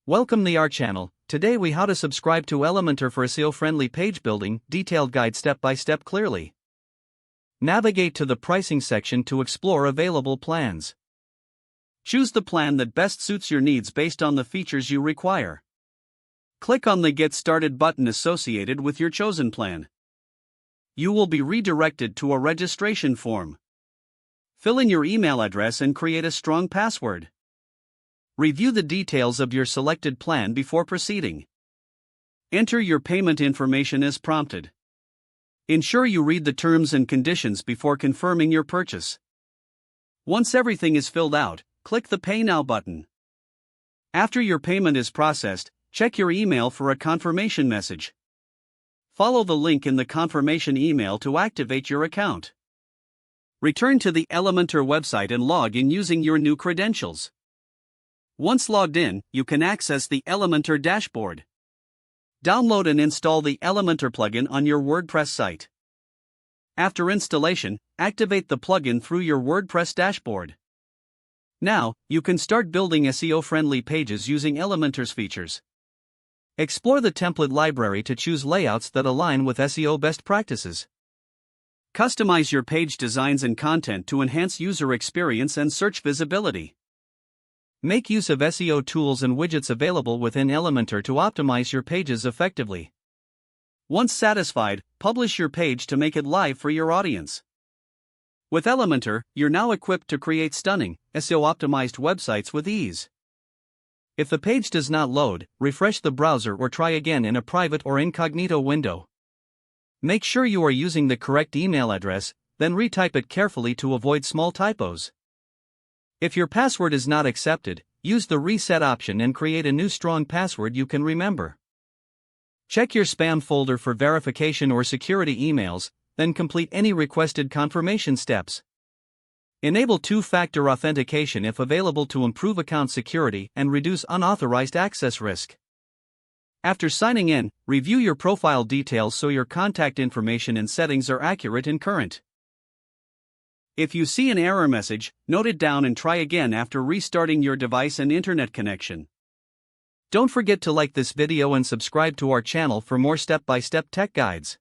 Welcome to our channel. Today we how to subscribe to Elementor for SEO-friendly page building, detailed guide step by step clearly. Navigate to the pricing section to explore available plans. Choose the plan that best suits your needs based on the features you require. Click on the Get Started button associated with your chosen plan. You will be redirected to a registration form. Fill in your email address and create a strong password. Review the details of your selected plan before proceeding. Enter your payment information as prompted. Ensure you read the terms and conditions before confirming your purchase. Once everything is filled out, click the Pay Now button. After your payment is processed, check your email for a confirmation message. Follow the link in the confirmation email to activate your account. Return to the Elementor website and log in using your new credentials. Once logged in, you can access the Elementor dashboard. Download and install the Elementor plugin on your WordPress site. After installation, activate the plugin through your WordPress dashboard. Now, you can start building SEO-friendly pages using Elementor's features. Explore the template library to choose layouts that align with SEO best practices. Customize your page designs and content to enhance user experience and search visibility. Make use of SEO tools and widgets available within Elementor to optimize your pages effectively. Once satisfied, publish your page to make it live for your audience. With Elementor, you're now equipped to create stunning, SEO-optimized websites with ease. If the page does not load, refresh the browser or try again in a private or incognito window. Make sure you are using the correct email address, then retype it carefully to avoid small typos. If your password is not accepted, use the reset option and create a new strong password you can remember. Check your spam folder for verification or security emails, then complete any requested confirmation steps. Enable two-factor authentication if available to improve account security and reduce unauthorized access risk. After signing in, review your profile details so your contact information and settings are accurate and current. If you see an error message, note it down and try again after restarting your device and internet connection. Don't forget to like this video and subscribe to our channel for more step-by-step tech guides.